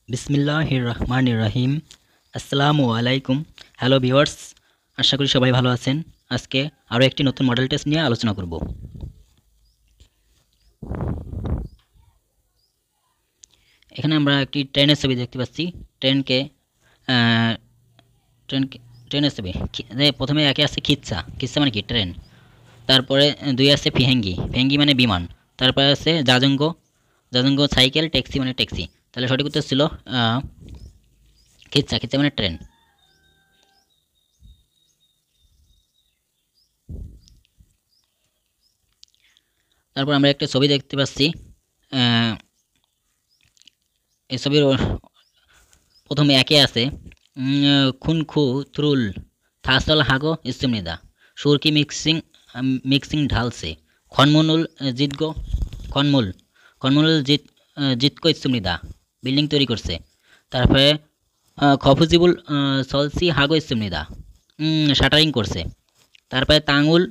বিসমিল্লাহির রহমানির রহিম। আসসালামু আলাইকুম। হ্যালো ভিউয়ার্স, আশা করি সবাই ভালো আছেন। আজকে আরও একটি নতুন মডেল টেস্ট নিয়ে আলোচনা করব। এখানে আমরা একটি ট্রেনের ছবি দেখতে পাচ্ছি। ট্রেনকে আহ, ট্রেনকে ট্রেনের ছবি প্রথমে একে আছে খিচ্ছা। খিচ্ছা মানে কি? ট্রেন। তারপরে দুই আছে ফিহেঙ্গি। ফিহেঙ্গি মানে বিমান। তারপরে আছে জাজঙ্গ। জাজঙ্গ সাইকেল। ট্যাক্সি মানে ট্যাক্সি। তাহলে সঠিক উত্তর ছিল খিচ্ছা। খিচ্ছা মানে ট্রেন। তারপর আমরা একটা ছবি দেখতে পাচ্ছি। আহ, এই ছবির প্রথমে একে আছে খুনখু থ্রুল থাসল হাগো ইস্তুমনিদা সুরকি মিক্সিং মিক্সিং ঢালছে খনমনুল জিতগো খনমুল খনমুল জিতকো ইস্তুমনিদা বিল্ডিং তৈরি করছে। তারপরে খফুজিবুল সলসি হাগো ইস্তুমনিদা শাটারিং করছে। তারপরে তাঙ্গুল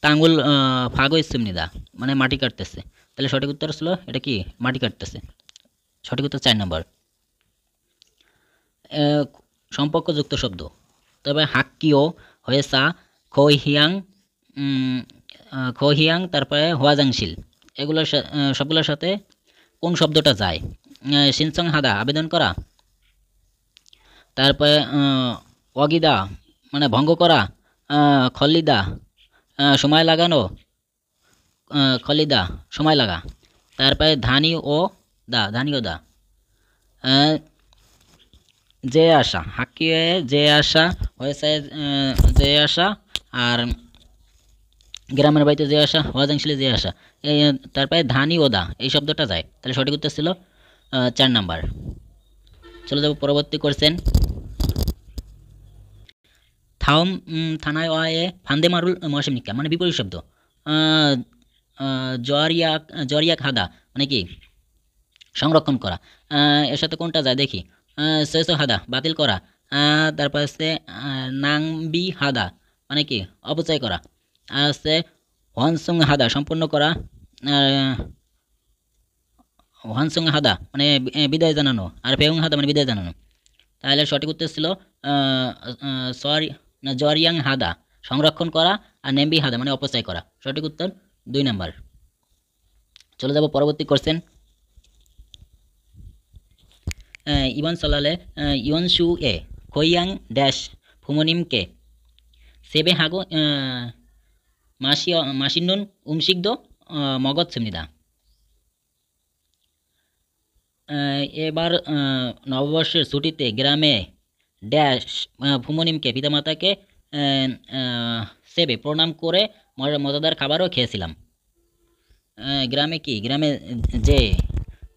তাঙ্গুল ফাগো ইস্তুমনিদা মানে মাটি কাটতেছে। তাহলে সঠিক উত্তর ছিল এটা কি? মাটি কাটতেছে। সঠিক উত্তর 4 নম্বর। সম্পর্কযুক্ত শব্দ। তবে হাক্কিও হয়েসা খহিয়াং খহিয়াং তারপরে হোয়াজাংশিল এগুলোর সবগুলোর সাথে কোন শব্দটা যায়? সিনসং হাদা আবেদন করা। তারপরে অগিদা মানে ভঙ্গ করা। খলিদা সময় লাগানো। খলিদা সময় লাগা। তারপরে ধানি ও দা যে আসা। হাকিয়ে যে আসা হয়েছে যে আসা। আর গ্রামের বাড়িতে যে আসা হওয়াজাংশিলে যে আসা। এই তারপরে ধানি ওদা এই শব্দটা যায়। তাহলে সঠিক উত্তর ছিল 4 নাম্বার। চলে যাব পরবর্তী কোশ্চেন। থাওম থানায় ওয়ে ফান্দে মারুল মৌসুম নিকা মানে বিপরীত শব্দ। জরিয়াক জরিয়াক হাদা মানে কি? সংরক্ষণ করা। এর সাথে কোনটা যায় দেখি। শেষ হাদা বাতিল করা। তারপর আছে নাংবি হাদা মানে কি? অপচয় করা। আর আছে হনসুং হাদা সম্পূর্ণ করা। হনসুং হাদা মানে বিদায় জানানো। আর পেউং হাদা মানে বিদায় জানানো। তাহলে সঠিক উত্তর ছিল সরি না জরিয়াং হাদা সংরক্ষণ করা। আর নেম্বি হাদা মানে অপচয় করা। সঠিক উত্তর 2 নাম্বার। চলে যাব পরবর্তী কোশ্চেন। ইবন সলালে ইয়ন শু এ খৈয়াং ড্যাশ ফুমনিমকে সেবে হাগো মাসিনুন উমশিকদ মগজ সেমনিদা। এবার নববর্ষের ছুটিতে গ্রামে ড্যাশ ফুমনিমকে পিতামাতাকে সেবে প্রণাম করে মজাদার খাবারও খেয়েছিলাম। গ্রামে কি? যে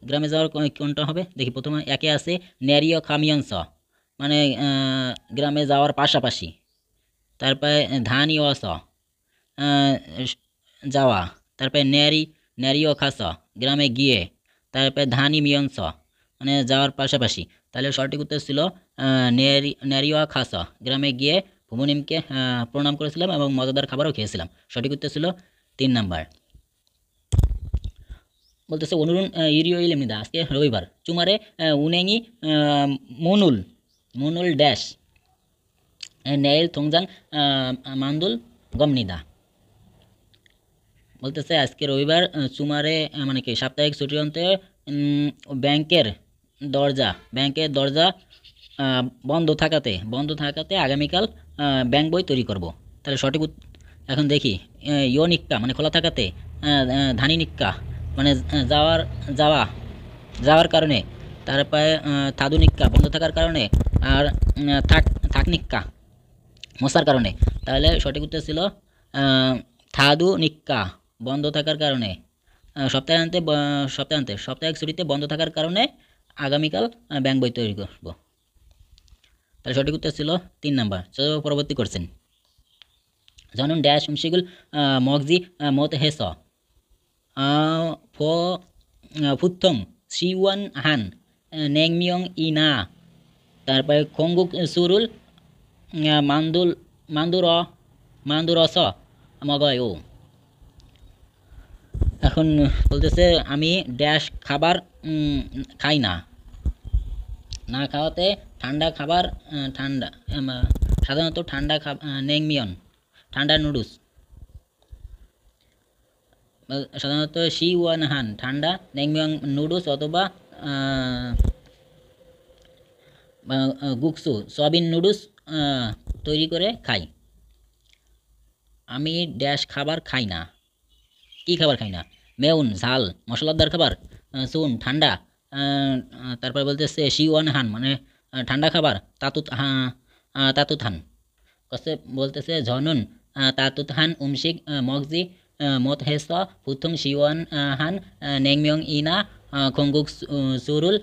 গ্রামে যাওয়ার কোনটা হবে দেখি। প্রথমে একে আছে ন্যারিও খামিয়ংস মানে গ্রামে যাওয়ার পাশাপাশি। তারপরে ধানি অস যাওয়া। তারপরে ন্যারিও খাস গ্রামে গিয়ে। তারপরে ধানি মিয়ংস মানে যাওয়ার পাশাপাশি। তাহলে সঠিক উত্তর ছিল ন্যারিও খাস গ্রামে গিয়ে ভুমনিমকে প্রণাম করেছিলাম এবং মজাদার খাবারও খেয়েছিলাম। সঠিক উত্তর ছিল 3 নাম্বার। বলতেছে অনুরুণ ইরিও ইলেমনিদা আজকে রবিবার চুমারে উনেঙি মুনুল মুনুল ড্যাশ নেইল থংজাং মান্দুল গমনিদা। বলতেছে আজকে রবিবার চুমারে মানে কি সাপ্তাহিক ছুটির অন্তে ব্যাংকের দরজা বন্ধ থাকাতে আগামীকাল ব্যাংক বই তৈরি করব। তাহলে সঠিক এখন দেখি। ইয়ো নিক্কা মানে খোলা থাকাতে। ধানি নিক্কা মানে যাওয়া যাওয়ার কারণে। তারপরে থাদু নিক্কা বন্ধ থাকার কারণে। আর থাক নিক্কা মশার কারণে। তাহলে সঠিক উত্তর ছিল থাদু নিক্কা বন্ধ থাকার কারণে। সাপ্তাহিক ছুটিতে বন্ধ থাকার কারণে আগামীকাল ব্যাংক বই তৈরি করব। তাহলে সঠিক উত্তর ছিল 3 নাম্বার। চলো পরবর্তী কোশ্চেন। জানুন ড্যাশ উমশিগুল মগজি মত হেস ফো ফুথং সিওয়ান হান নেংমিয়ং ইনা। তারপরে খঙ্গুক সুরুল মান্দুল মান্দুরস মগয় ও। এখন বলতেছে আমি ড্যাশ খাবার খাই না। না খাওয়াতে ঠান্ডা খাবার, ঠান্ডা সাধারণত ঠান্ডা নেংমিয়ন, ঠান্ডা নুডলস, সাধারণত শি ওয়ান হান, ঠান্ডা নেংমিয়ং নুডলস অথবা গুকসু সয়াবিন নুডলস তৈরি করে খাই। আমি ড্যাশ খাবার খাই না। কি খাবার খাই না? মেউন ঝাল মশলাদার খাবার, সুন ঠান্ডা, তারপরে বলতেছে শি ওয়ান হান মানে ঠান্ডা খাবার, তাতুত হান কসে বলতেছে ঝনুন তাতুত হান উমশিক মগজি মত হেস ফুথুং শি ওয়ান হান নেংমিয়ং ইনা খঙ্গুক সুরুল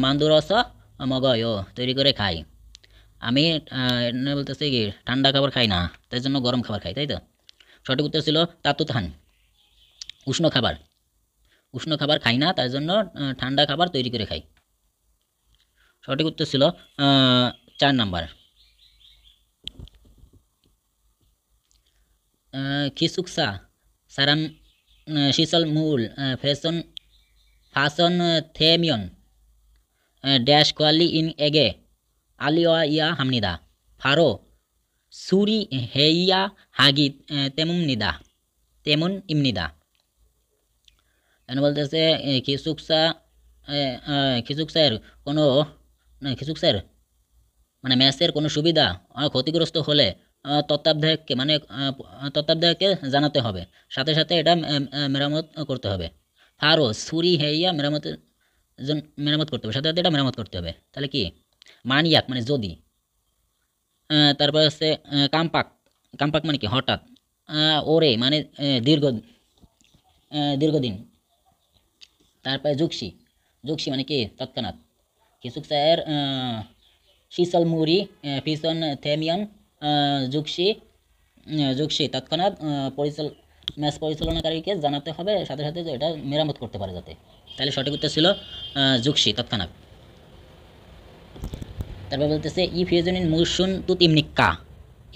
মান্দুরস মগয় তৈরি করে খাই। আমি বলতেছে কি ঠান্ডা খাবার খাই না, তাই জন্য গরম খাবার খাই, তাই তো? সঠিক উত্তর ছিল তাতুত হান, উষ্ণ খাবার। উষ্ণ খাবার খাই না, তার জন্য ঠান্ডা খাবার তৈরি করে খাই। সঠিক উত্তর ছিল 4 নাম্বার। খিসুকসা সারাম শিসল মূল ফ্যাশন ফাসন থেমিয়ন ড্যাশ কোয়ালি ইন এগে আলিয়া ইয়া হামনিদা ফারো সুরি হেইয়া হাগি তেমন ইমনিদা। এখানে বলতেছে খিসুকসার কোনো খিসুকসার মানে ম্যাচের কোনো সুবিধা ক্ষতিগ্রস্ত হলে তত্ত্বাবধায়ককে মানে তত্ত্বাবধায়ককে জানাতে হবে, সাথে সাথে এটা মেরামত করতে হবে। ফারো সুরি হেইয়া মেরামত করতে হবে, সাথে সাথে এটা মেরামত করতে হবে। তাহলে কি মানিয়াক মানে যদি, তারপর হচ্ছে কাম্পাক, কাম্পাক মানে কি হঠাৎ, ওরে মানে দীর্ঘদিন, তারপরে জুকসি, জুকসি মানে কি তৎক্ষণাৎ। খিসুকসায়ের শীতল মুড়ি ফিসন থেমিয়ান জুকসি তৎক্ষণাৎ ম্যাচ পরিচালনাকারীকে জানাতে হবে, সাথে সাথে এটা মেরামত করতে পারে যাতে। তাহলে সঠিক উত্তর ছিল জুকসি তৎক্ষণাৎ। তারপর বলতেছে ই ফিউজনিন মুসুন তুত ইমনিক্কা,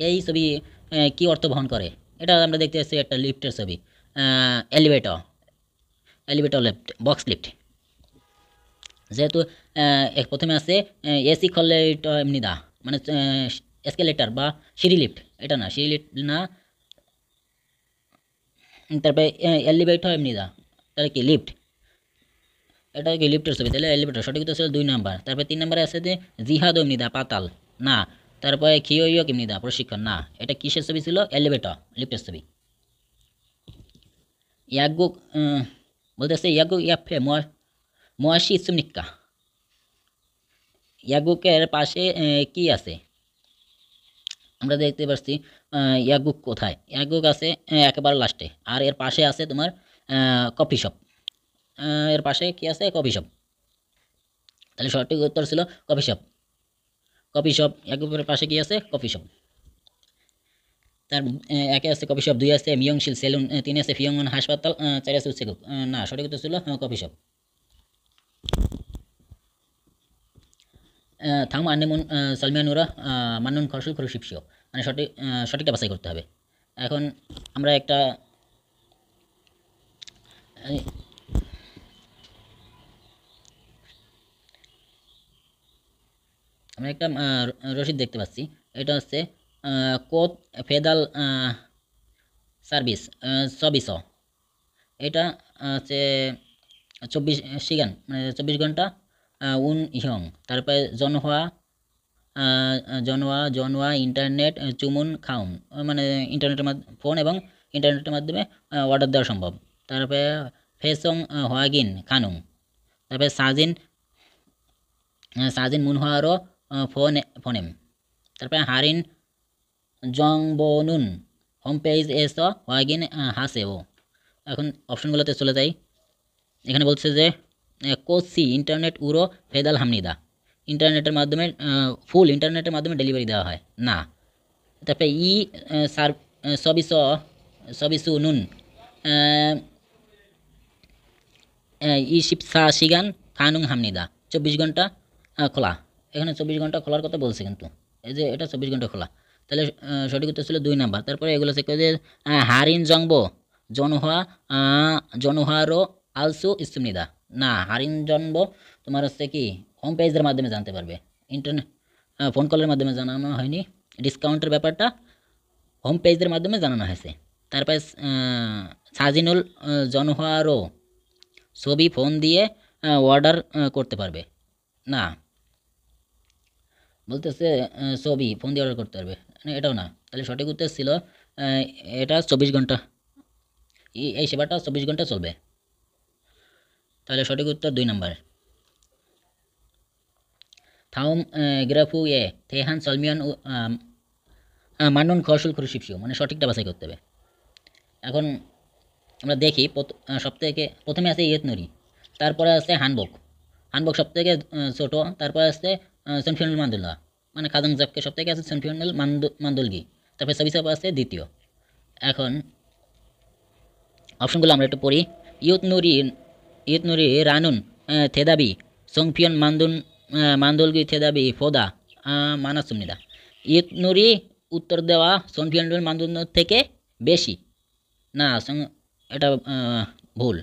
এই ছবি কি অর্থ বহন করে? এটা আমরা দেখতে পাচ্ছি একটা লিফটের ছবি, এলিভেটর, লিফট, বক্স লিফট। যেহেতু প্রথমে আছে এসি খলেট এমনিদা মানে এসকেলেটার বা সিঁড়ি লিফট, এটা না সিঁড়ি লিফট না, তারপরে এলিভেটর এমনিদা, তাহলে কি লিফট, এটা কি লিফটের ছবি, তাহলে এলিভেটর। সঠিক উত্তর ছিল 2 নাম্বার। তারপরে 3 নাম্বারে আছে যে জিহাদ এমনিদা পাতাল, না। তারপরে খিওইয় এমনিদা প্রশিক্ষণ, না। এটা কিসের ছবি ছিল? এলিভেটর, লিফটের ছবি। ইয়াগুক বলতেছে ইয়াগুক ইয়াফে মোয়াশি সুমনিক্কা, ইয়াগুকের পাশে কি আছে? আমরা দেখতে পাচ্ছি ইয়াগুক কোথায়, ইয়াগুক আছে একেবারে লাস্টে, আর এর পাশে আছে তোমার কফি শপ, এর পাশে কি আছে? Coffee shop. তাহলে সঠিক উত্তর ছিল কফি শপ, কফি শপ। ইয়াগুকের পাশে কি আছে? Coffee shop. তার একে আছে কফি শপ, 2 আছে মিয়ংশিল সেলুন, 3 আছে ফিয়ংন হাসপাতাল, 4 আছে উৎসেগুক, না। সঠিক উত্তর ছিল কফি শপ। থাম আন্নেমুন সালমিয়ানুরা মান্নুন খরসুল খরুশিপসিও, মানে সঠিকটা বাছাই করতে হবে। এখন আমরা একটা রসিদ দেখতে পাচ্ছি, এটা হচ্ছে কোত ফেদাল সার্ভিস সবিস, এটা হচ্ছে 24 সিগান মানে 24 ঘন্টা উন ইহং। তারপরে জনওয়া ইন্টারনেট চুমুন খাউন, মানে ইন্টারনেটের ফোন এবং ইন্টারনেটের মাধ্যমে অর্ডার দেওয়া সম্ভব। তারপরে ফেসং হোয়াগিন খানুং, তারপরে সাজিন মুনহারও ফোনেম, তারপরে হারিন জংবনুন হোম পেজ এস হোয়াগিন হাসেও। এখন অপশনগুলোতে চলে যাই। এখানে বলছে যে কোসি ইন্টারনেট উরো ফেদাল হামনিদা, ইন্টারনেটের মাধ্যমে ফুল ইন্টারনেটের মাধ্যমে ডেলিভারি দেওয়া হয়, না। তারপরে সবিসু নুন ই শিপসা সিগান খানুং হামনিদা, 24 ঘন্টা খোলা। এখানে 24 ঘন্টা খোলার কথা বলছে, কিন্তু এই যে এটা 24 ঘন্টা খোলা। তাহলে সঠিক উত্তর ছিল 2 নাম্বার। তারপরে এগুলো চেক করে যে হারিন জংবো জনহারো আলসু ইসুমনিদা, না। হারিন জনবো তোমার হচ্ছে কি হোম পেজের মাধ্যমে জানতে পারবে। ইন্টারনেট ফোন কলের মাধ্যমে জানানো হয়নি। ডিসকাউন্টের ব্যাপারটা হোম পেজের মাধ্যমে জানানো হয়েছে। তারপরে সাজিনুল জনহারও ছবি ফোন দিয়ে অর্ডার করতে পারবে না, বলতেছে ছবি ফোন দিয়ে অর্ডার করতে পারবে, এটাও না। তাহলে সঠিক উত্তর ছিল এটা 24 ঘন্টা, এই সেবাটা 24 ঘন্টা চলবে। তাহলে সঠিক উত্তর 2 নম্বর। থাউম গ্রাফু এ থেহান সলমিয়ান মান্নুন খসুল খুরশিপসিও, মানে সঠিকটা বাছাই করতে হবে। এখন আমরা দেখি সবথেকে প্রথমে আছে ইয়েত নুরি, তারপরে আছে হানবক। হানবক সবথেকে ছোট, তারপরে আছে সনফিয়নুল মান্দুল্লাহ, মানে খাজাং জাককে সবথেকে আছে সনফিয়নুল মান্দুলগি, তারপরে সবিসাব আছে দ্বিতীয়। এখন অপশনগুলো আমরা একটু পড়ি। ইয়ুত নুরি রানুন থেদাবি সংফিয়ন মান্দুলগি থেদাবি ফোদা মানাসুমনিদা। ইয়ুত নুরি উত্তর দেওয়া সনফিয়নুল মান্দুল থেকে বেশি না, এটা ভুল।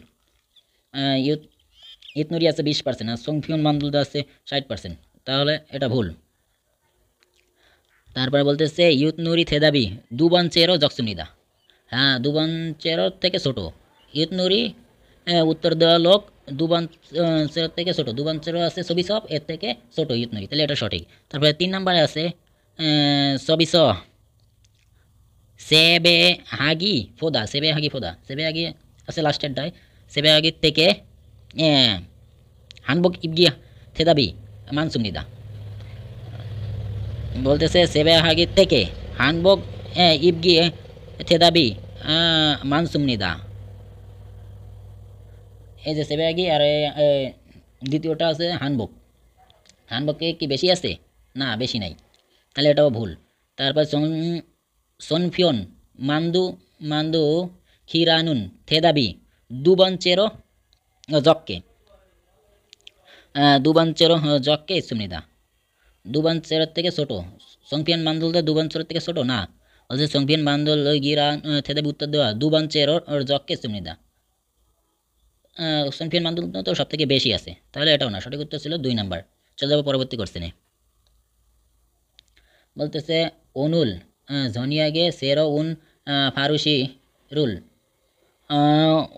ইয়ুত নুরি আছে 20%, আর সংফিয়ন মান্দুলদা আছে 60%, তাহলে এটা ভুল। তারপরে বলতেছে ইয়ুত নুরি থেদাবি দুবান চেরো জকসুমনিদা, হ্যাঁ দুবান চেরোর থেকে ছোট। ইয়ুত নুরি উত্তর দেওয়া লোক দুবান চেরোর থেকে ছোট, দুবান চেরো আছে সবিসব, এর থেকে ছোট ইয়ুত নুরি, তাহলে এটা সঠিক। তারপরে 3 নম্বরে আছে সবিস সেবে হাগি ফোদা, সেবে হাগি ফোদা, সেবে হাগি আছে লাস্টের ডায়, সেবে হাগির থেকে হানবক ইবগিয়া থেদাবি মানসুমনিদা, বলতেছে সেবে হাগির থেকে হানবক ইবগি থেদাবি মানসুমনিদা। এই যে সেবে হাগি আর দ্বিতীয়টা আছে হানবক, হানবকে কি বেশি আছে? না বেশি নাই, তাহলে এটাও ভুল। তারপর সনফিয়ন মান্দু খিরানুন থেদাবি দুবাঞ্চেরো জককে, দুবাঞ্চেরো জককে সুমনিদা, দুবাঞ্চেরোর থেকে ছোট। সংফিয়ান মান্দুলদা দুবাঞ্চেরোর থেকে ছোট না, বলছে সংফিয়ান মান্দুল গিরা থেদাবি উত্তর দেওয়া দুবাঞ্চেরো জককে সুমনিদা। সংফিয়ান মান্দুল তো সব থেকে বেশি আছে, তাহলে এটাও না, সঠিক উত্তর ছিল 2 নম্বর। চলে যাবো পরবর্তী কোশ্চেনে। বলতেছে অনুল ঝনিয়াগে সেরো উন ফারুসি রুল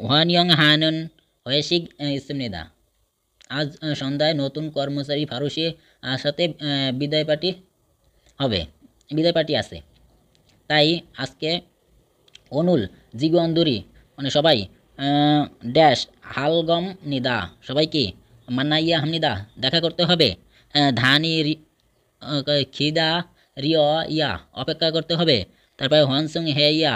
ওয়ানিয়ং হানুন হয়েসিক ইসমনিদা। আজ সন্ধ্যায় নতুন কর্মচারী ফারুসি সাথে বিদায় পার্টি হবে, বিদায় পার্টি আছে, তাই আজকে অনুল জিগন্দুরি মানে সবাই ড্যাশ হালগম নিদা, সবাই কি মান্নাইয়া হামনিদা দেখা করতে হবে, ধানি খিদা রিয় ইয়া অপেক্ষা করতে হবে, তারপরে হনসং হে ইয়া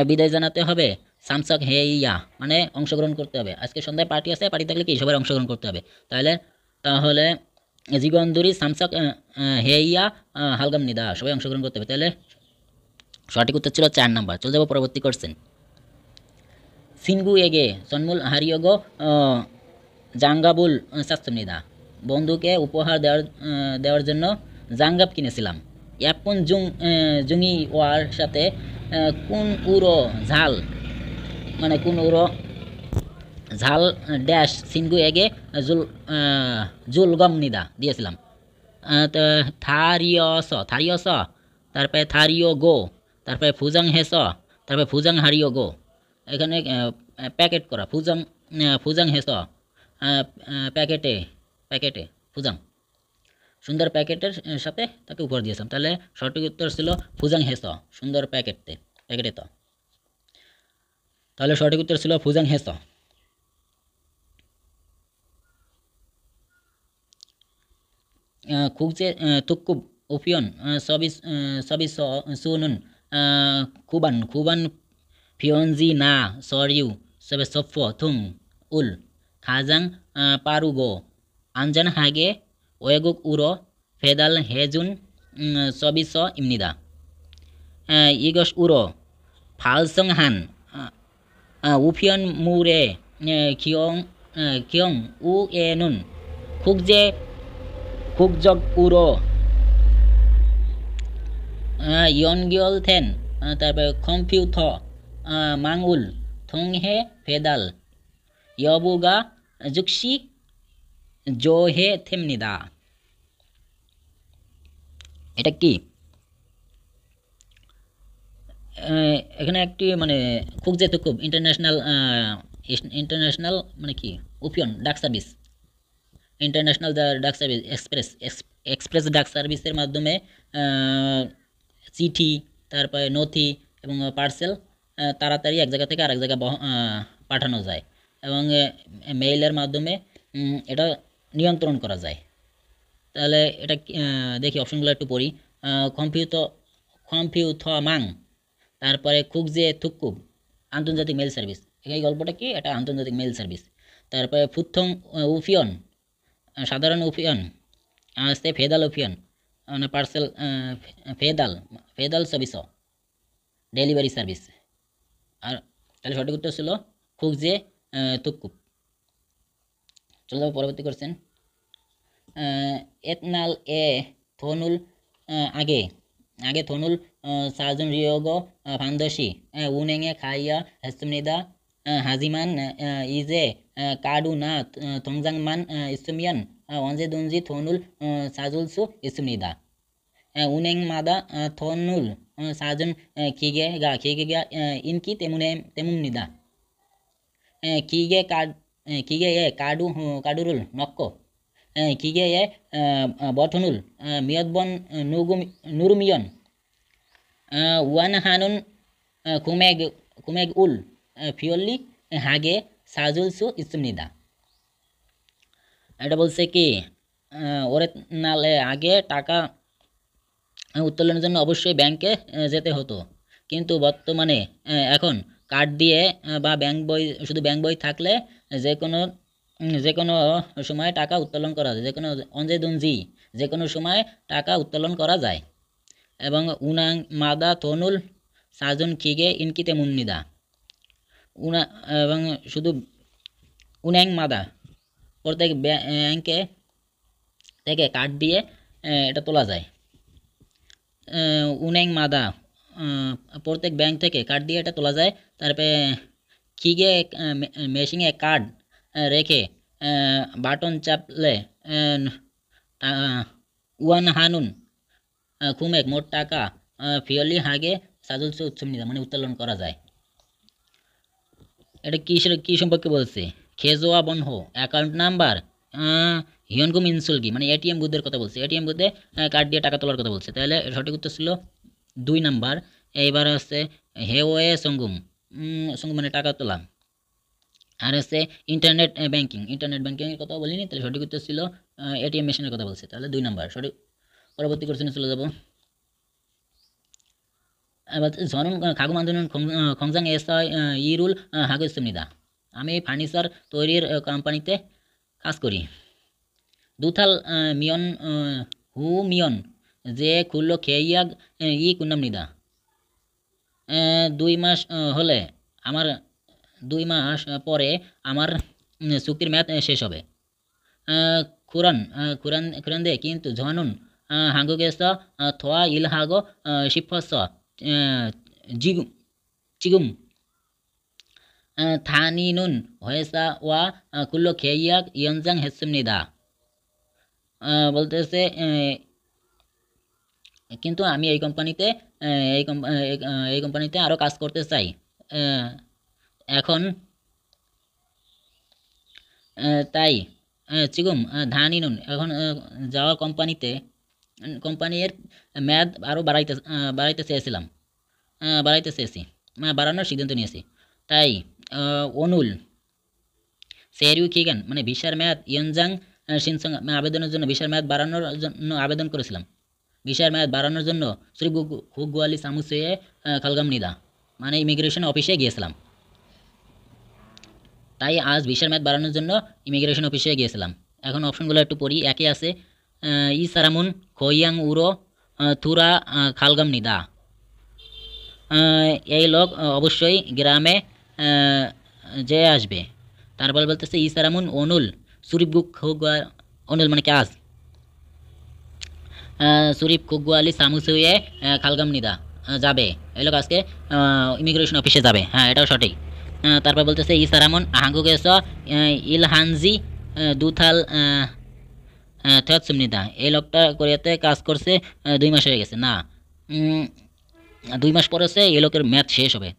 বিদায় জানাতে হবে, সামসক হে ইয়া মানে অংশগ্রহণ করতে হবে। আজকে সন্ধ্যায় পার্টি আছে, পার্টি থাকলে কি সবাই অংশগ্রহণ করতে হবে, তাহলে জিগন্দুরি সামসক হে ইয়া হালগাম নিদা সবাই অংশগ্রহণ করতে হবে, তাহলে সঠিক উত্তর ছিল 4 নম্বর। চলে যাবো পরবর্তী কোশ্চেন। সিনগু এগে সন্মুল হারিয়োগো জাঙ্গাবুল সাস্তনিদা, বন্ধুকে উপহার দেওয়ার জন্য জাঙ্গাব কিনেছিলাম। অ্যাপন জুঙি ওয়ার সাথে কোন উড়ো ঝাল মানে কোন উড়ো ঝাল ড্যাশ সিনগু এগে জুলগম নিদা দিয়েছিলাম। থারিয়স তারপরে থারিও গো, তারপরে ফুজাং হেস, তারপরে ফুজাং হারিও গো। এখানে প্যাকেট করা ফুজাং হেস প্যাকেটে ফুজাং সুন্দর প্যাকেটের সাথে তাকে উপহার দিয়েছিলাম, তাহলে সঠিক উত্তর ছিল ফুজাং হেস সুন্দর প্যাকেটে তো, তাহলে সঠিক উত্তর ছিল ফুজাং হেস। খুবজে তুকুব ওপিয়ন সবই সুনুন খুবান ফিয়নজি না সরিউ সবে সফ থুং উল খাজাং পারুগো আনজান হাগে ওয়েগুক উরো ফেদাল হেজুন সবিস ইমনিদা। ইগস উরো ফালসং হান উফিয়ন মুরে খিয়ং উ এ নুন খুকজক উরো ইয়নগিয়ল থেন, তারপরে কম্পিউথ মাংউল থংহে ফেদাল ইয়বুগা জুকসি জোহে থেমনিদা। এটা কি? এখানে একটি মানে খুব যেহেতু খুব ইন্টারন্যাশনাল ইন্টারন্যাশনাল মানে কি ওপিয়ন ডাক সার্ভিস, ইন্টারন্যাশনাল ডাক সার্ভিস এক্সপ্রেস ডাক সার্ভিসের মাধ্যমে চিঠি, তারপরে নথি এবং পার্সেল তাড়াতাড়ি এক জায়গা থেকে আরেক জায়গায় পাঠানো যায় এবং মেইলের মাধ্যমে এটা নিয়ন্ত্রণ করা যায়। তাহলে এটা দেখি অপশনগুলো একটু পড়ি। কম্পিউথমাং, তারপরে খুকজে থুকুব, আন্তর্জাতিক মেল সার্ভিস। এই গল্পটা কি? এটা আন্তর্জাতিক মেল সার্ভিস। তারপরে ফুথং উফিয়ন, সাধারণ উফিয়ন আসছে ফেদাল উফিয়ন, মানে পার্সেল ফেদাল ফেদাল সার্ভিস ডেলিভারি সার্ভিস। আর তাহলে সঠিক উত্তর ছিল খুকজে থুকুব। চলে যাবো পরবর্তী কোশ্চেন। এতনাল এ থনুল আগে আগে থনুল সার্জন রিয়োগো ফান্দসি উনেঙে খাইয়া হেস্তমনিদা হাজিমান ইজে কাডুনা থংজাংমান ইসুমিয়ান অঞ্জে দুনজি থনুল সাজুলসু ইসুমনিদা উনেং মাদা থনুল সার্জন খিগে গা ইনকি তেমুমনিদা কিগে এ কাডুরুল নক্কো কিগে এ বটনুল মিয়দবন নুরুমিয়ন ওয়ান হানুন কুমেগ উল ফিওলি হাগে সাজুলসু ইসুমনিদা। এটা বলছে কি ওরে নালে আগে টাকা উত্তোলনের জন্য অবশ্যই ব্যাংকে যেতে হতো, কিন্তু বর্তমানে এখন কার্ড দিয়ে বা ব্যাংক বই, শুধু ব্যাংক বই থাকলে যে কোনো সময় টাকা উত্তোলন করা যায়, যে কোনো সময় টাকা উত্তোলন করা যায়। এবং উনাং মাদা তনুল সাজন খিগে ইনকিতে মুন্নিদা এবং শুধু উনাং মাদা প্রত্যেক ব্যাংকে থেকে কার্ড দিয়ে এটা তোলা যায়। উনাং মাদা প্রত্যেক ব্যাংক থেকে কার্ড দিয়ে এটা তোলা যায়। তারপরে খিগে মেশিনে কার্ড রেখে বাটন চাপলে ওয়ান হানুন খুমেক মোট টাকা ফিয়লি হাগে সাজুলসু উৎসবনিদা মানে উত্তোলন করা যায়। এটা কি সম্পর্কে বলছে? খেজোয়া বনহো অ্যাকাউন্ট নাম্বার হিয়নগুম ইনসুলগি মানে এটিএম বুথের কথা বলছে, এটিএম বুথে কার্ড দিয়ে টাকা তোলার কথা বলছে। তাহলে সঠিক উত্তর ছিল 2 নাম্বার। এইবার হচ্ছে হেওয়ে সঙ্গুম মানে টাকা তোলা। আর হচ্ছে ইন্টারনেট ব্যাংকিংয়ের কথা বলিনি, তাহলে সঠিক উত্তর ছিল এটিএম মেশিনের কথা বলছে, তাহলে 2 নাম্বার সঠিক। পরবর্তী কোশ্চেনে চলে যাব। এবার জনম খাগুম আন্দোলন খংজাং এসআই ইরুল হাগুসুমনিদা। আমি ফার্নিচার তৈরির কোম্পানিতে কাজ করি। দুথাল মিয়ন মিয়ন যে খুললো খেয়াগ কুন্নামনিদা। 2 মাস হলে আমার 2 মাস পরে আমার চুক্তির মেয়াদ শেষ হবে। খুরান দে কিন্তু ঝনুন হাঙ্গুগেস থোয়া ইল হাগো শিফস চিগুম থানিনুন হয়েসা ওয়া কুল্লো খেয়াক ইয়নজাং হেসুমনিদা। বলতেছে কিন্তু আমি এই কোম্পানিতে আরও কাজ করতে চাই। এখন তাই চিগুম ধানিনুন এখন যাওয়া কোম্পানির মেয়াদ আরও বাড়াইতে চেয়েছি, বাড়ানোর সিদ্ধান্ত নিয়েছি। তাই অনুল সেরিউ খিগান মানে ভিসার মেয়াদ ইয়নজাং সিনসং আবেদনের জন্য ভিসার মেয়াদ বাড়ানোর জন্য আবেদন করেছিলাম। ভিসার মেয়াদ বাড়ানোর জন্য শ্রী হুগুয়ালি সামুসে খালগামনিদা মানে ইমিগ্রেশন অফিসে গিয়েছিলাম। তাই আজ ভিসার মেয়াদ বাড়ানোর জন্য ইমিগ্রেশন অফিসে গিয়েছিলাম। এখন অপশনগুলো একটু পড়ি। একে আছে ই সারামুন খোয়াং উরো থুরা খালগামনিদা। এই লোক অবশ্যই গ্রামে যে আসবে। তারপর বলতেছে ই সারামুন অনুল সুরিবগুক অনুল মানে কাজ সুরিপ খুগুয়ালি সামুসুয়ে খালগামনিদা যাবে, এই লোক আজকে ইমিগ্রেশন অফিসে যাবে। হ্যাঁ, এটাও সঠিক। তারপর বলতেছে ই সারামন হাঙ্গুগেস ইলহানজি দুথাল থেয়াতসুমনিদা, এই লোকটা কোরিয়াতে কাজ করছে 2 মাস হয়ে গেছে। না, 2 মাস পর হচ্ছে এই লোকের ম্যাথ শেষ হবে।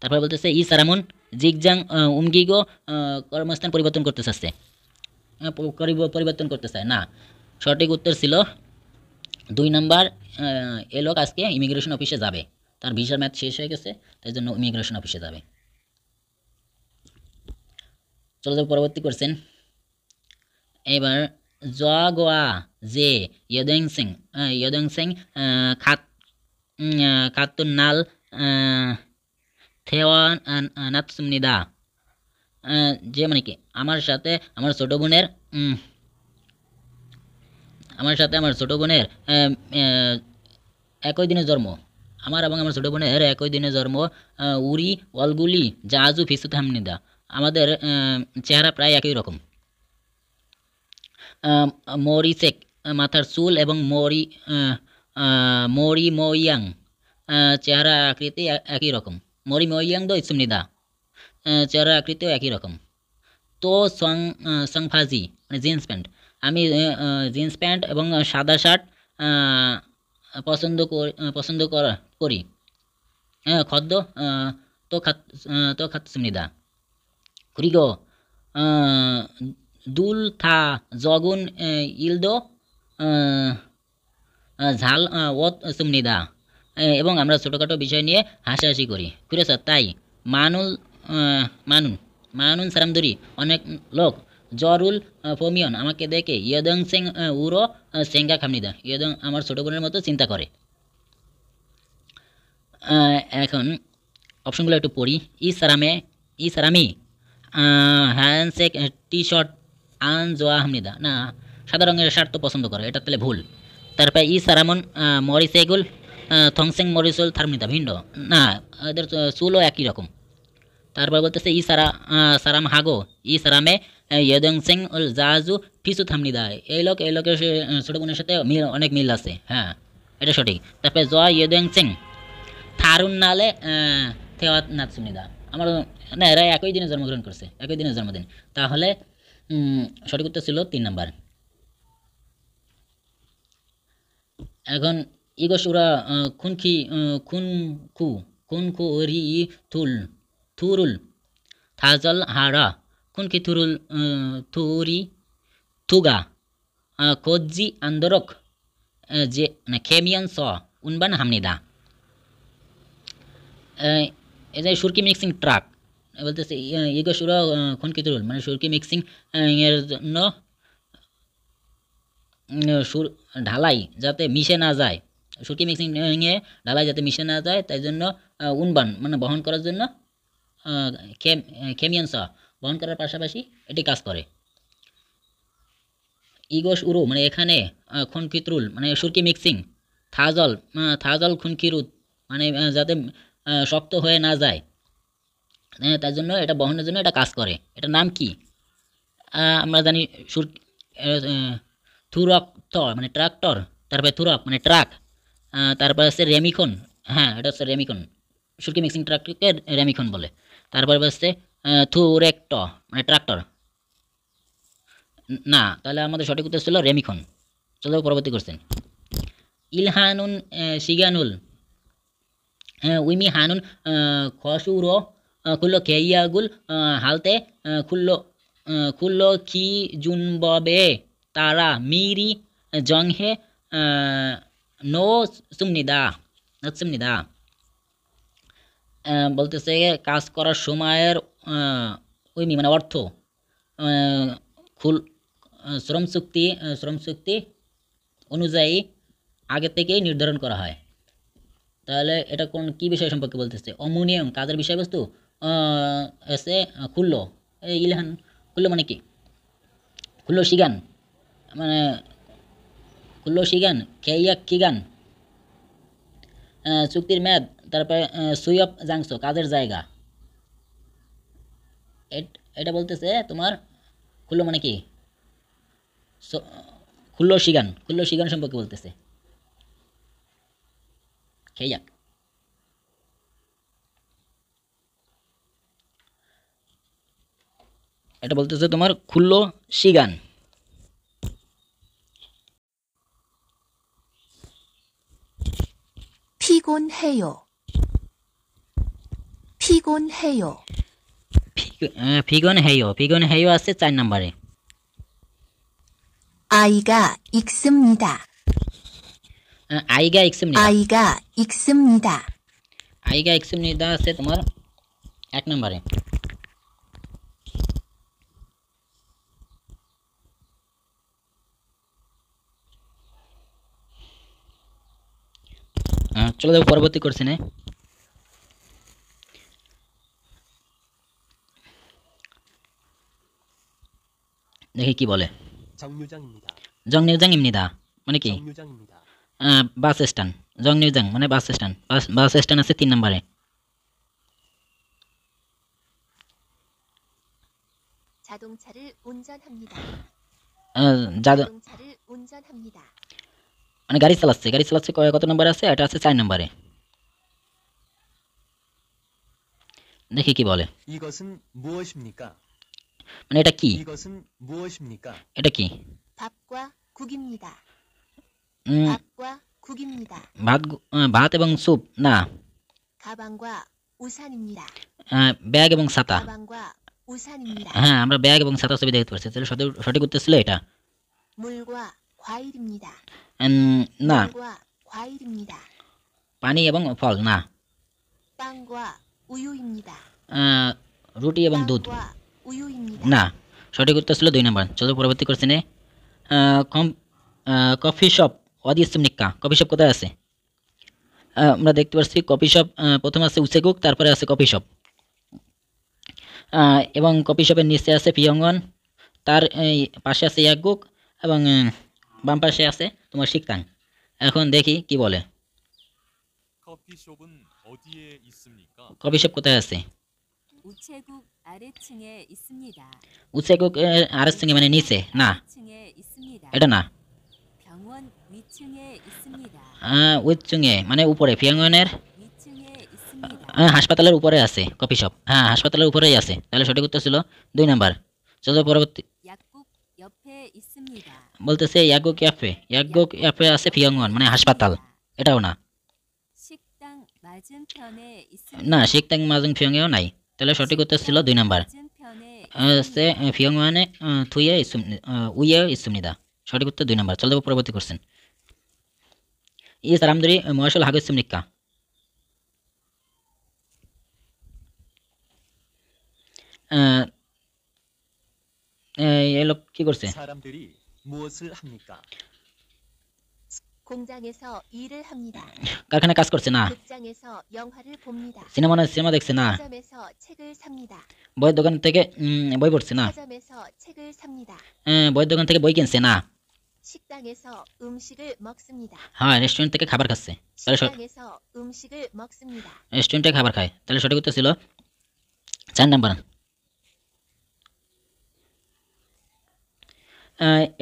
তারপর বলতেছে ই সারামন জিগজাং উমগিগো কর্মস্থান পরিবর্তন করতে চাচ্ছে, পরিবর্তন করতে চায় না। সঠিক উত্তর ছিল 2 নাম্বার। এ লোক আজকে ইমিগ্রেশন অফিসে যাবে, তার ভিসার ম্যাথ শেষ হয়ে গেছে, তাই জন্য ইমিগ্রেশন অফিসে যাবে। চলো যাবো পরবর্তী কোশ্চেন। এবার জোয়া গোয়া যে ইয়দং সিং খাত খাতুন নাল থেওয়ান নাতসুমনিদা, যে মানে কি আমার সাথে আমার ছোট বোনের একই দিনে জন্ম, আমার এবং আমার ছোট বোনের একই দিনে জন্ম। উরি ওয়ালগুলি জাজু ফিসুত হামনিদা, আমাদের চেহারা প্রায় একই রকম। মরিসেক মাথার চুল এবং মরি মইয়াং চেহারা আকৃতি একই রকম। মরি মইয়াং দো ইসুমনিদা, চেহারা আকৃতিও একই রকম। তো সংফাজি মানে জিন্স প্যান্ট, আমি জিন্স প্যান্ট এবং সাদা শার্ট পছন্দ করি। খদ্দ তো খাতসুমনিদা। 그리고 둘 다 적은 일도 ঝাল ওয়াতসুমনিদা, এবং আমরা ছোটোখাটো বিষয় নিয়ে হাসাহাসি করি। কুরেসা তাই মানুন সারামদুরি, অনেক লোক জরুল ফোমিয়ন আমাকে দেখে ইয়দং সিং উরো সেঙ্গা খামনিদা, ইয়দং আমার ছোটো বোনের মতো চিন্তা করে। এখন অপশনগুলো একটু পড়ি। ই সারামি হ্যান্ডশেক টি শার্ট আন জোয়া হামনিদা, না সাদা রঙের শার্ট তো পছন্দ করে, এটা তাহলে ভুল। তারপরে ই সারামন মরিসেগুল থংসেং মরিসুল থার্মিদা, ভিন্ন, না এদের চুলও একই রকম। তারপর বলতেছে সারাম হাগো ই সারামে ইয়দং সিং উল জাজু ফিসু থামনিদা, এই লোকের ছোটো বোনের সাথে অনেক মিল আছে, হ্যাঁ এটা সঠিক। তারপরে জয় ইয়দং সিং থারুন নালে থেওয়াত নাতসুনিদা, আমার না এরা একই দিনে জন্মগ্রহণ করছে, একই দিনের জন্মদিন, তাহলে সঠিক উত্তর ছিল 3 নাম্বার। এখন ইগোসুরা খুনখু রি থুরুল থাজল হারা খুনকি থুরি থুগা কোজি আন্দরক যে খেমিয়ান স উনবান হামনিদা, এই যে সুরকি মিক্সিং ট্রাক বলতেছে ইগোসুরা খুনকি থুরুল মানে সুরকি মিক্সিং এর জন্য সুর ঢালাই যাতে মিশে না যায়, সুরকি মিক্সিং এ ঢালাই যাতে মিশে না যায়, তাই জন্য উনবান মানে বহন করার জন্য খেমিয়ান স বহন করার পাশাপাশি এটি কাজ করে। ইগোস উরু মানে এখানে খুনকিতরুল মানে সুরকি মিক্সিং, থাজল খুনকিরুত মানে যাতে শক্ত হয়ে না যায়, তার জন্য এটা বহনের জন্য এটা কাজ করে। এটার নাম কি আমরা জানি, থুরক মানে ট্রাক্টর, তারপরে থুরক মানে ট্রাক, তারপর হচ্ছে রেমিখন, হ্যাঁ এটা হচ্ছে রেমিখন, সুরকি মিক্সিং ট্রাককে রেমিখন বলে। তারপরে হচ্ছে থুরেক্ট মানে ট্রাক্টর, না তাহলে আমাদের সঠিক উত্তর ছিল রেমিখন। চলো পরবর্তী কোশ্চেন। ইলহানুন সিগানুল উইমি হানুন খসুরো খুল্লো খেইয়াগুল হালতে খুল্লো খি জুনববে তারা মিরি জংহে নো সুমনিদা সুমনিদা, বলতেছে কাজ করার সময়ের উইমি মানে অর্থ শ্রম চুক্তি অনুযায়ী আগে থেকেই নির্ধারণ করা হয়। তাহলে এটা কি বিষয় সম্পর্কে বলতেছে? অমুনিয়ম কাজের বিষয়বস্তু এসে খুল্লো, ইলহান খুল্লো মানে কি? খুল্লো শিগান মানে খুল্লো শিগান খেইয়াক খিগান চুক্তির মেয়াদ, তারপরে সুইপ জাংসো কাজের জায়গা। এটা বলতেছে তোমার খুল্লো মানে কি, খুল্লো শিগান সম্পর্কে বলতেছে। খেয়াক এটা বলতেছে তোমার খুললো সিগান। 피곤해요. 피곤해요. ফিগন হেইও আছে 4 নম্বরে। 아이가 읽습니다. আইগা ইকসিমনিদা। 아이가 읽습니다. আইগা ইকসিমনিদা আছে তোমার 1 নম্বরে। চলে যাবো পরবর্তী কোশ্চেনে। দেখি কি বলে। 정류장입니다. 정류장입니다 মানে কি? 정류장입니다. Bus stand. 정류장 মানে বাস স্ট্যান্ড। বাস স্ট্যান্ড আছে 3 নম্বরে। 자동차를 운전합니다. 자동차를 운전합니다. মানে গাড়ি চালাচ্ছে কত নম্বরে আছে? এটা আছে 4 নম্বরে। দেখি কি বলে। 이것은 무엇입니까? মানে এটা কি? 이것은 무엇입니까? এটা কি? 밥과 국입니다. উম, 밥과 국입니다. ভাত এবং স্যুপ না। 가방과 우산입니다. ব্যাগ এবং ছাতা। 가방과 우산입니다. হ্যাঁ, আমরা ব্যাগ এবং ছাতা ছবি দেখতে পাচ্ছি। তাহলে সঠিক উত্তর ছিল এটা। 물과 과일입니다. না। 물과 과일입니다. পানি এবং ফল না। 빵과 우유입니다. রুটি এবং দুধ 빵과 우유입니다. না। সঠিক উত্তর ছিল 2 নম্বর। চলো পরবর্তী কোশ্চেনে। কফি শপ ওয়াদি ইসমিকা। কফি শপ কোথায় আছে? আমরা দেখতে পাচ্ছি কফি শপ প্রথমে আছে উসেগুক, তারপরে আছে কফি শপ। এবং কফি শপের নিচে আছে পিয়ঙ্গন, তার পাশে আছে ইয়াগুক, এবং বাম পাশে আছে তোমার শিকতাং। এখন দেখি কি বলে। 커피숍은 어디에 있습니까? কফি শপ কোথায় আছে? 우체국 아래층에 있습니다. উসেগুক আরের মানে নিচে না, 층에 있습니다. এটা না। 병원 위층에 있습니다. উইচুঙে মানে উপরে, পিয়ঙ্গনের 위층에 있습니다. হাসপাতালের উপরে আছে কফি শপ। হ্যাঁ, হাসপাতালের উপরেই আছে। তাহলে সঠিক উত্তর ছিল 2 নাম্বার। চলো পরবর্তী। 약국 옆에 있습니다. বলতেছে ইয়াগুক ক্যাফে আছে পিয়ঙ্গন মানে হাসপাতাল, এটাও না। 식당 맞은편에 있습니다. না, শিকতাং মাজুং পিয়ঙ্গেও নাই। তাহলে সঠিক উত্তর ছিল 2 নাম্বার। 맞은편에 সে পিয়ঙ্গনে উইয়ে ইসুমনিদা। সঠিক উত্তর 2 নাম্বার। চলো পরবর্তী কোশ্চেন। ই সারামদুরি মহাশল হাগ ইসুমনিকা। এই লোক কি করছে? 사람들이 무엇을 합니까? 공장에서 일을 합니다. কারখানায় কাজ করছে না। 극장에서 영화를 봅니다. সিনেমা দেখছে না। 서점에서 책을 삽니다. বইয়ের দোকান থেকে বই পড়ছে না। 서점에서 책을 삽니다. বইয়ের দোকান থেকে বই কিনছে না। 식당에서 음식을 먹습니다. হ্যাঁ, রেস্টুরেন্ট থেকে খাবার খাচ্ছে। তাহলে 식당에서 음식을 먹습니다. রেস্টুরেন্টে খাবার খায়। তাহলে সঠিক উত্তর ছিল 4 নাম্বার।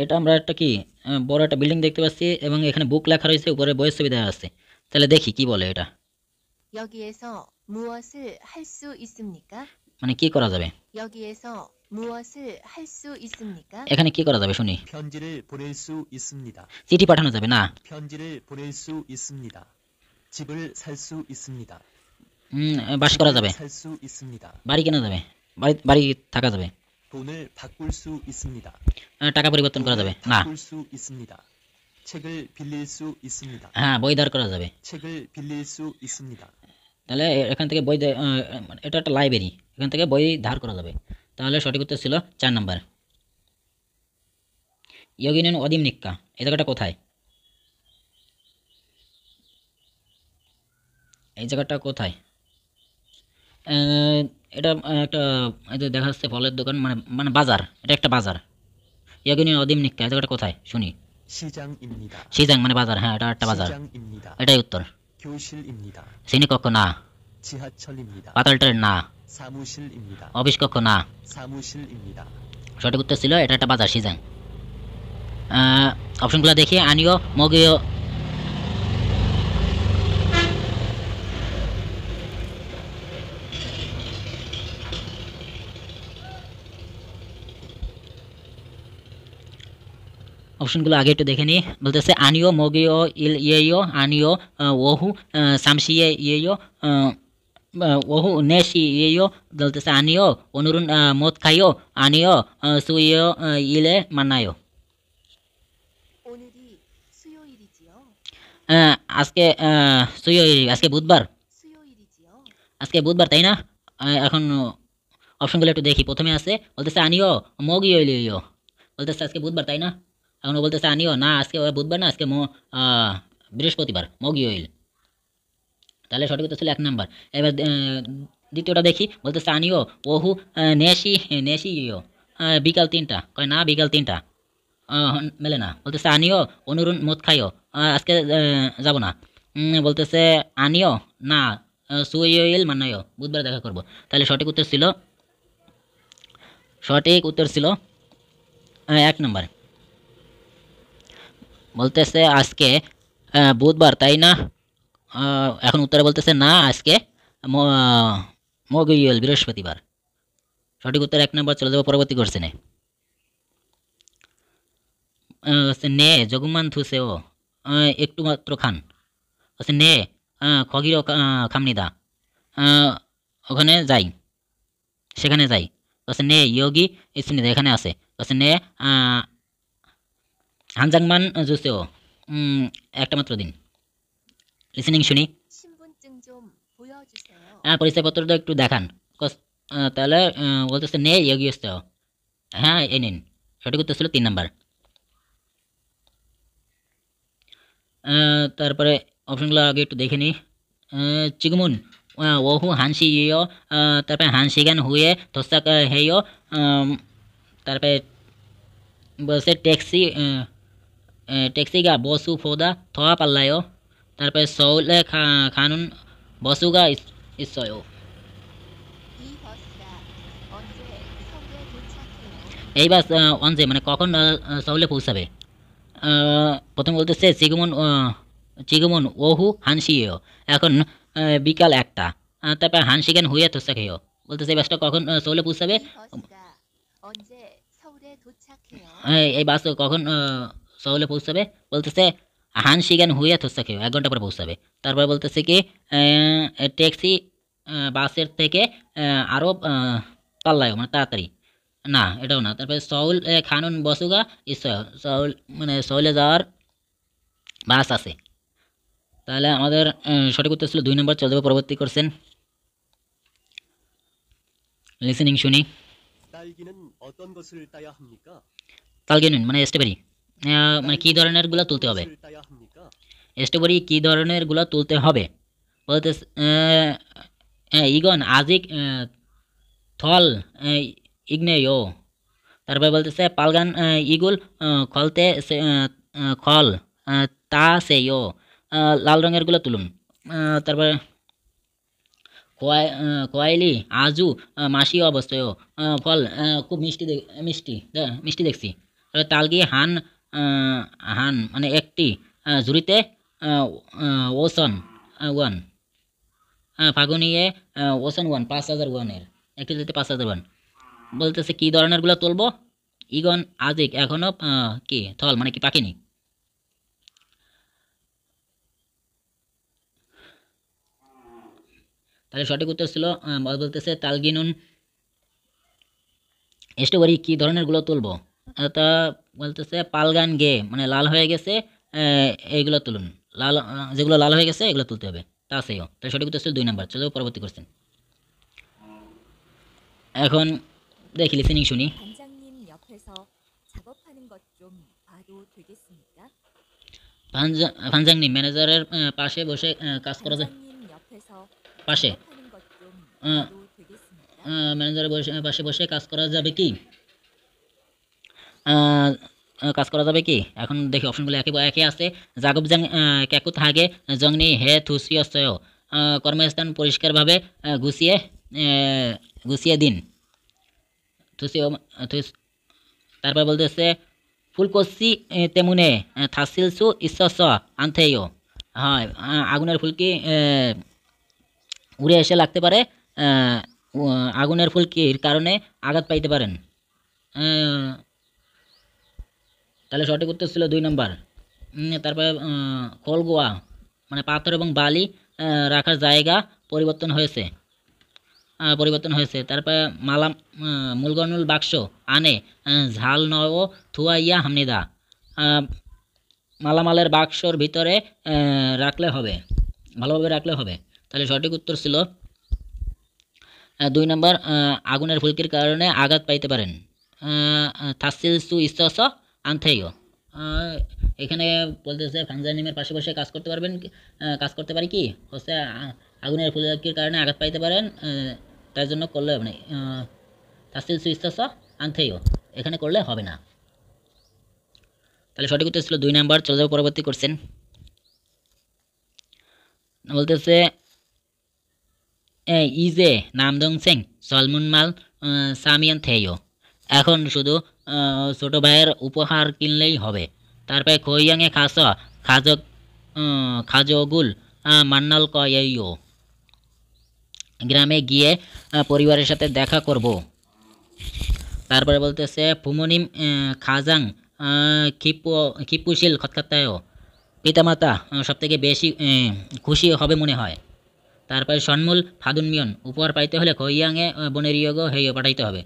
এটা আমরা একটা কি বড় একটা বিল্ডিং দেখতে পাচ্ছি, এবং এখানে বুক লেখা রয়েছে, উপরে বইয়ের ছবি দেওয়া আছে। তাহলে দেখি কি বলে এটা। 여기에서 무엇을 할 수 있습니까? মানে কি করা যাবে? 여기에서 무엇을 할 수 있습니까? এখানে কি করা যাবে শুনি। 편지를 보낼 수 있습니다. চিঠি পাঠানো যাবে না। 편지를 보낼 수 있습니다. 집을 살 수 있습니다. বাস করা যাবে। 살 수 있습니다. বাড়ি কেনা যাবে। বাড়ি থাকা যাবে। 돈을 바꿀 수 있습니다. টাকা পরিবর্তন করা যাবে না। 바꿀 수 있습니다. 책을 빌릴 수 있습니다. হ্যাঁ, বই ধার করা যাবে। 책을 빌릴 수 있습니다. তাহলে এখান থেকে বই এটা একটা লাইব্রেরি, এখান থেকে বই ধার করা যাবে। তাহলে সঠিক উত্তর ছিল 4 নাম্বার। ইয়োগিনেন অদিম নিক্কা, এই জায়গাটা কোথায়? এই জায়গাটা কোথায়? এটা একটা দেখা যাচ্ছে ফলের দোকান, মানে বাজার। এটা একটা বাজার। ইয়োগিনেন অদিম নিক্কা, এই জায়গাটা কোথায় শুনি। 시장입니다. 시장 মানে বাজার। হ্যাঁ, এটা একটা বাজার। 시장입니다. এটাই উত্তর। 교실입니다. শ্রেণীকক্ষ না। 지하철입니다. পাতাল ট্রেন না। 사무실입니다. অফিস কক্ষ না। 사무실입니다. সঠিক উত্তর ছিল এটা একটা বাজার, সিজাং। অপশনগুলো দেখি। আনিও মগিও। অপশনগুলো আগে একটু দেখে নিই। বলতেছে আনিও মগিও ইল ইয়েও আনিও ওহু সামসিয়ে ইয়েও ওহু নেশি ইয়েও বলতেছে আনিও অনুরুন মদ খাইও আনিও সুইও ইলে মানায়ো। 오늘이 수요일이지요. আজকে সুইও আজকে বুধবার, 수요일이지요. আজকে বুধবার তাই না? এখন অপশনগুলো একটু দেখি। প্রথমে আছে বলতেছে আনিও মগিও ইলিও, বলতেছে আজকে বুধবার তাই না? এখন ও বলতেছে আনিও না আজকে বুধবার না, আজকে বৃহস্পতিবার মগিও ইল। তাহলে সঠিক উত্তর ছিল 1 নাম্বার। এবার দ্বিতীয়টা দেখি। বলতেছে আনিও ওহু নেশি নেশি ইও বিকাল 3টা, কয় না বিকাল 3টা মেলে না। বলতেছে আনিও অনুরুণ মদ খাইও আজকে যাব না। বলতেছে আনিও না সুইল মানায়ও বুধবার দেখা করব। তাহলে সঠিক উত্তর ছিল 1 নাম্বার। বলতেছে আজকে বুধবার তাই না? এখন উত্তরে বলতেছে না আজকে মগিয়েল বৃহস্পতিবার। সঠিক উত্তর 1 নাম্বার। চলে যাবো পরবর্তী কোশ্চেনে। নে জগুমান থুসেও একটু মাত্র খান। নে খগিরও খামনিদা ওখানে যাই, সেখানে যাই। নে ইয়োগি ইসনিদা এখানে আছে। নে হানজাংমান জুসেও একটা মাত্র দিন। লিসেনিং শুনি। 신분증 좀 보여주세요. পরিচয়পত্রটা একটু দেখান। তাহলে বলতেছে নে ইয়োগি ইস্তেও, হ্যাঁ এই নিন। সঠিক উত্তর ছিল 3 নাম্বার। তারপরে অপশনগুলো আগে একটু দেখে নিই। চিগুমুন ওহু হানসি ইয়ো, তারপরে হানসিগান হুয়ে থসাক হেয়, তারপরে বলছে ট্যাক্সি ট্যাক্সিগা বসু ফোদা থা পাল্লায়ও, তারপরে সৌলে খানুন বসুগা ইসয়ও। 이 버스가 언제 서울에 도착해요? এই বাস অনজে মানে কখন সৌলে পৌঁছাবে? প্রথমে বলতেছে চিগুমুন ওহু হানসিও, এখন বিকাল 1টা। তারপর হানসিগান হুয়ে থসাক হেয়, বলতেছে এই বাসটা কখন সৌলে পৌঁছাবে? 이 버스가 언제 서울에 도착해요? এই বাস কখন সৌলে পৌঁছাবে? বলতেছে হানসিগান হুয়ে থসাক হেয় 1 ঘন্টা পরে পৌঁছাবে। তারপর বলতেছে কি ট্যাক্সি বাসের থেকে আরও পাল্লায় মানে তাড়াতাড়ি, না এটাও না। তারপরে সৌল খানুন বসুগা সৌল মানে সৌলে যাওয়ার বাস আছে। তাহলে আমাদের সঠিক উত্তর ছিল 2 নম্বর। চলে যাবো পরবর্তী কোশ্চেন। লিসেনিং শুনি। 딸기는 어떤 것을 따야 합니까? তালগেনুন মানে স্ট্রবেরি, মানে কী ধরনের গুলো তুলতে হবে? 것을 따야 합니까? স্ট্রবেরি কী ধরনের গুলো তুলতে হবে? বলতে ইগন আজিক থল ইগনেও, তারপরে বলতেছে পালগান ইগুল খলতে খল তা সেও লাল রঙের গুলো তুলুন। তারপরে কোয়াইলি আজু মাসি অবস্থায়ও ফল খুব মিষ্টি দেখছি। তারপরে তালগি হান হান মানে একটি ঝুড়িতে ওসন 1 ফাগুনিয়ে ওসন 1 5,000 ওয়ানের একটি ঝুড়িতে 5,000 ওয়ান। বলতেছে কী ধরনের গুলো তুলবো? ইগন আজিক এখনো কি থল মানে কি পাকেনি। তাহলে সঠিক উত্তর ছিল বলতেছে তালগিনুন স্ট্রবেরি কী ধরনের গুলো তুলবো? তা বলতেছে পালগান গে মানে লাল হয়ে গেছে এইগুলো তুলুন, লাল যেগুলো লাল হয়ে গেছে এগুলো তুলতে হবে। তা সেও। তাহলে সঠিক উত্তর ছিল 2 নাম্বার। চলো পরবর্তী কোশ্চেন। এখন দেখি লিসেনিং শুনি। 반장님 옆에서 작업하는 것 좀 봐도 되겠습니까? ফানজাংনি ম্যানেজারের পাশে বসে কাজ করা যায়। 반장님 옆에서 পাশে 작업하는 것 좀 응. 봐도 되겠습니까? ম্যানেজারের পাশে বসে কাজ করা যাবে কি? কাজ করা যাবে কি? এখন দেখি অপশনগুলো একে আছে। জাগব জাং ক্যাকুত হাগে জংনি হে থুসিয়সয়, কর্মস্থান পরিষ্কারভাবে গুছিয়ে দিন। তারপর বলতেছে ফুলকসি তেমুনে থাসিলসু ইসস আনথেয়, হয় আগুনের ফুলকি উড়ে এসে লাগতে পারে, আগুনের ফুলকির কারণে আঘাত পাইতে পারেন। তাহলে সঠিক উত্তর ছিল 2 নম্বর। তারপরে খোলগোয়া মানে পাথর এবং বালি রাখার জায়গা পরিবর্তন হয়েছে। তারপরে মুলগনুল বাক্স আনে ঝাল নও থুয়াইয়া হামনিদা, মালামালের বাক্সর ভিতরে রাখলে হবে, ভালোভাবে রাখলে হবে। তাহলে সঠিক উত্তর ছিল 2 নম্বর, আগুনের ফুলকির কারণে আঘাত পাইতে পারেন। তাসিল সু ইস্তস আনথেয়, এখানে বলতেছে ফাংজানিমের পাশে বসে কাজ করতে পারবেন, কাজ করতে পারি কি হচ্ছে আগুনের ফুলকির কারণে আঘাত পাইতে পারেন, তার জন্য করলে হবে না। তাসিল সু ইস্তস আনথেয় এখানে করলে হবে না। তাহলে সঠিক উত্তর ছিল 2 নাম্বার। চলে যাবো পরবর্তী কোশ্চেন। বলতেছে ইজে নামদং সেং সলমুন মাল সামিয়ান থেয়, এখন শুধু ছোট ভাইয়ের উপহার কিনলেই হবে। তারপরে খৈয়াংয়ে খাজগুল মান্নাল কয়ো, গ্রামে গিয়ে পরিবারের সাথে দেখা করব। তারপরে বলতেছে ফুমনিম খাজাং খিপুশিল খতখাতায়, পিতামাতা সবথেকে বেশি খুশি হবে মনে হয়। তারপরে সন্মূল ফাদুনমিয়ন, উপহার পাইতে হলে খৈয়াংয়ে বনের ইয়োগ হেয় পাঠাইতে হবে।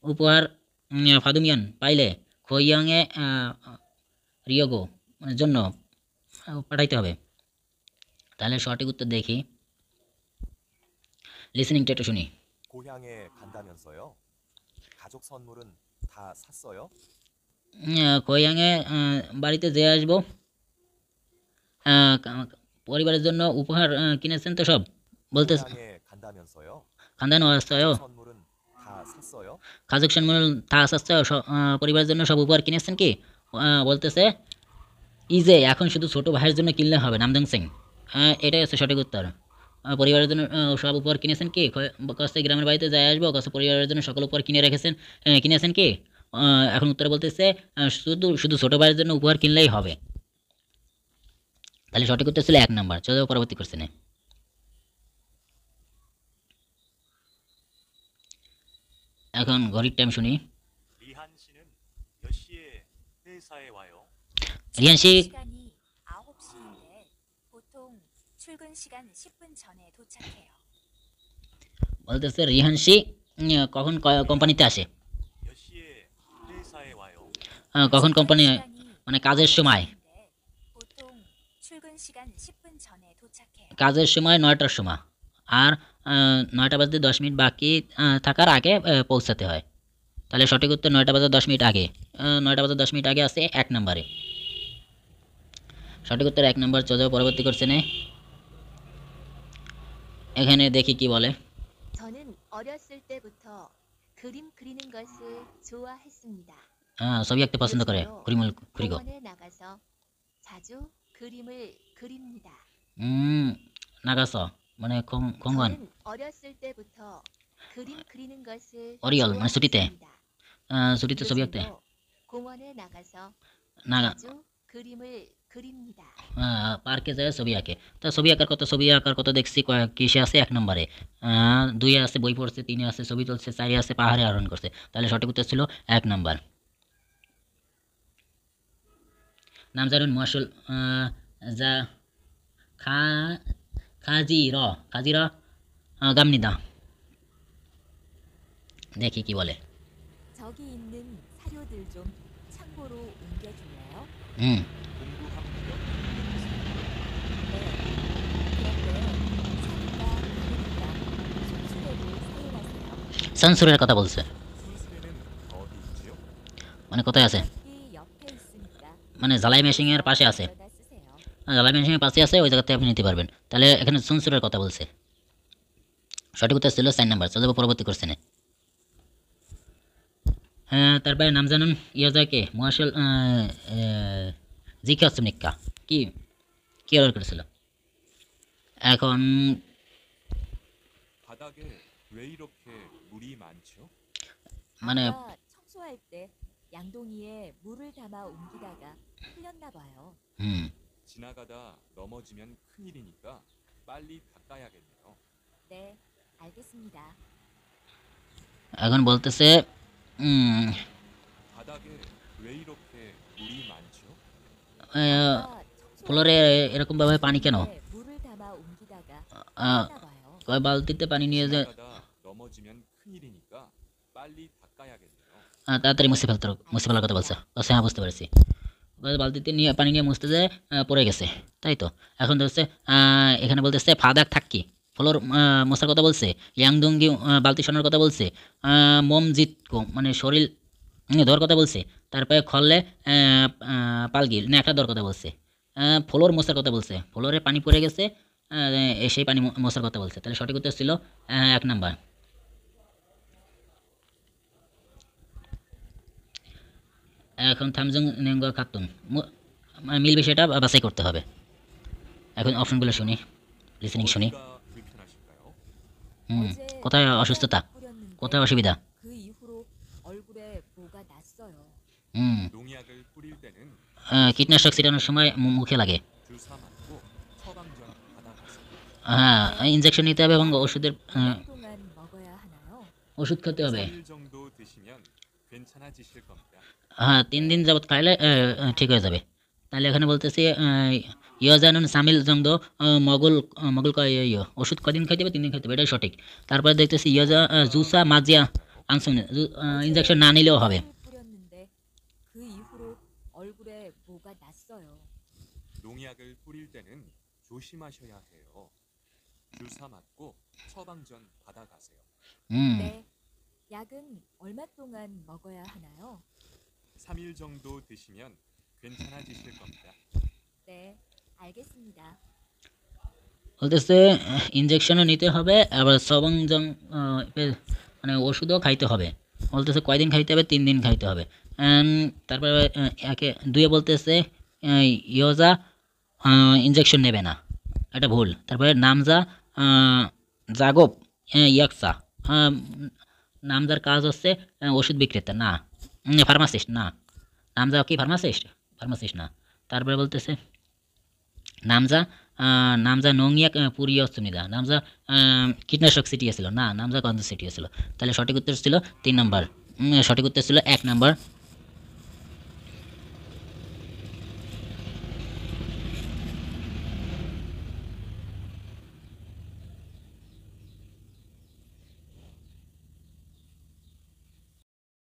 উপহার ফাদুমিয়ন পাইলে খৈয়াংয়ে রিয়োগো জন্য পাঠাইতে হবে। তাহলে সঠিক উত্তর দেখি, লিসেনিংটা একটু শুনি। 고향에 간다면서요? 가족 선물은 다 샀어요? খৈয়াংয়ে বাড়িতে যে আসবো, পরিবারের জন্য উপহার কিনেছেন তো সব, বলতে 고향에 간다면서요? খান্দানো আসছয়, 선물은 다 샀어요? খাজক সম্মল তা আসছয়, পরিবারের জন্য সব উপহার কিনেছেন কি, বলতেছে ইজে এখন শুধু ছোট ভাইয়ের জন্য কিনলে হবে, নামদং সিং। এটাই হচ্ছে সঠিক উত্তর। পরিবারের জন্য সব উপহার কিনেছেন কি, কাছে গ্রামের বাড়িতে যাই আসবো, কাছে পরিবারের জন্য সকল উপহার কিনেছেন কি। এখন উত্তরে বলতেছে শুধু ছোট ভাইয়ের জন্য উপহার কিনলেই হবে। তাহলে সঠিক উত্তর ছিল 1 নম্বর। চলে যাবো পরবর্তী কোশ্চেনে। এখন ঘড়ির টাইম শুনি। 리한 씨는 몇 시에 회사에 와요? রিয়ান 씨 시간이 9시인데 보통 출근 시간 10분 전에 도착해요. বলতেছে রিহান সি কখন কোম্পানিতে আসে, 몇 시에 회사에 와요? কখন কোম্পানি 시간이 মানে কাজের সময়, 9시인데 보통 출근 시간 10분 전에 도착해요. কাজের সময় 9টার সময়, আর 9টা বাজতে 10 মিনিট বাকি থাকার আগে পৌঁছাতে হয়। তাহলে সঠিক উত্তর 9টা বাজে 10 মিনিট আগে, 9টা বাজে 10 মিনিট আগে আছে 1 নম্বরে। সঠিক উত্তর 1 নম্বর। চলে যাবো পরবর্তী কোশ্চেনে। এখানে দেখি কি বলে। 저는 어렸을 때부터 그림 그리는 것을 좋아했습니다. ছবি আঁকতে পছন্দ করে কুরিগো। 공원에 나가서 자주 그림을 그립니다. নাগাস মানে খঙ্গন, 저는 어렸을 때부터 그림 그리는 것을 어리얼, মানে ছুটিতে। 좋아했습니다. ছুটিতে ছবি আঁকতে 요즘도 공원에 나가서 নাগা, 자주 그림을 그립니다. পার্কে যায় ছবি আঁকে। তা ছবি আঁকার কত দেখছি কিসে আছে 1 নম্বরে, 2 আছে বই পড়ছে, 3 আছে ছবি তুলছে, 4 আছে পাহাড়ে আরোহণ করছে। তাহলে সঠিক উত্তর ছিল 1 নম্বর। নাম জানুন মশল যা খাজির গামনিদা, দেখি কি বলে। 저기 있는 사료들 좀 창고로 옮겨줄래요? হুম 공부합니다. 네. 그런데 사료가 많으니까 손수레를 사용하세요. সেন্সরের কথা বলছে, 순수리는 어디 있지요? মানে কোথায় আছে, 여기 옆에 있으니까 মানে ঝালাই মেশিনের পাশে আছে, 가져다 쓰세요. ঝালাই মেশিনের পাশে আছে, ওই জায়গাতে আপনি নিতে পারবেন। তাহলে এখানে সেন্সরের কথা বলছে। সঠিক উত্তর ছিল 4 নম্বর। চলে যাবো পরবর্তী কোশ্চেনে। তারপরে নাম জানুন ইয়াজাকে মহাশল জিকা সুনিকা কি অর্ডার করেছিল। এখন 바닥에 왜 이렇게 물이 많죠? মানে 아까 청소할 때 양동이에 물을 담아 옮기다가 흘렸나 봐요. হুম 지나가다 넘어지면 큰일이니까 빨리 닦아야겠네요. 네, 알겠습니다. এখন বলতেছে 바닥에 왜 왜 이렇게 물이 많죠? ফ্লোরে এরকমভাবে পানি কেন? 물을 담아 옮기다가 আহ, 하나 봐요. কয় বালতিতে পানি নিয়ে যে 지나가다 넘어지면 큰일이니까 빨리 닦아야겠네요. তাড়াতাড়ি মুছে ফেলার কথা বলছে। আচ্ছা হ্যাঁ বুঝতে পেরেছি। বালতিতে নিয়ে পানি নিয়ে মুছতে যায় পড়ে গেছে, তাই তো। এখন তো হচ্ছে এখানে বলতেছে ফাদাক থাকি, ফ্লোর মোছার কথা বলছে, ইয়াংদুঙ্গি বালতি সরানোর কথা বলছে, মোম জিতকো মানে শরীর ধোয়ার কথা বলছে, তারপরে খললে পালগি ন্যাকড়া দেওয়ার কথা বলছে, ফ্লোর মোছার কথা বলছে, ফ্লোরে পানি পড়ে গেছে সেই পানি মোছার কথা বলছে। তাহলে সঠিক উত্তর ছিল 1 নাম্বার। এখন থামজং নেঙ্গা খাতুন মিলবে সেটা বাছাই করতে হবে। এখন অপশনগুলো শুনি, লিসেনিং শুনি। 어디가 불편하실까요? কোথায় অসুস্থতা, 뿌렸는데 কোথায় অসুবিধা? 그 이후로 얼굴에 뭐가 났어요. 농약을 뿌릴 때는 কীটনাশক ছিটানোর সময় মুখে লাগে। 주사 맞고 처방전 받아가세요. হ্যাঁ, ইনজেকশন নিতে হবে এবং ওষুধের 동안 먹어야 하나요? ওষুধ খেতে হবে। 3일 정도 드시면 괜찮아지실 겁니다. হ্যাঁ 3 দিন যাবত খাইলে ঠিক হয়ে যাবে। তাহলে এখানে বলতেছি ইয়জানুন সামিল জংদ মগল ওষুধ কদিন খাইতে হবে? 3 দিন খাইতে হবে, এটাই সঠিক। তারপরে দেখতেছি ইয়জা জুসা মাজিয়া আনসুন ইনজেকশন না নিলেও হবে। 뿌렸는데 그 이후로 얼굴에 뭐가 났어요. 농약을 뿌릴 때는 조심하셔야 해요. 주사 맞고 처방전 받아가세요. 네. 약은 얼마 동안 먹어야 하나요? 3일 정도 드시면 괜찮아지실 겁니다. 네. 알겠습니다. বলতেছে ইনজেকশনও নিতে হবে, আবার সবংজং মানে ওষুধও খাইতে হবে। বলতেছে কয়দিন খাইতে হবে? 3 দিন খাইতে হবে। তারপরে একে দুয়ে বলতেছে ইয়োজা ইনজেকশন নেবে না, এটা ভুল। তারপরে নামজা জাগব ইয়াকসা নামজার কাজ হচ্ছে ওষুধ বিক্রেতা না, ফার্মাসিস্ট না। নামজা কি ফার্মাসিস্ট না। তারপরে বলতেছে নামজা নংয়াক পুরিয়সুনিদা নামজা কীটনাশক ছিটিয়েছিল না, নামজা গন্ধ ছিটিয়েছিল। তাহলে সঠিক উত্তর ছিল 3 নম্বর, সঠিক উত্তর ছিল 1 নম্বর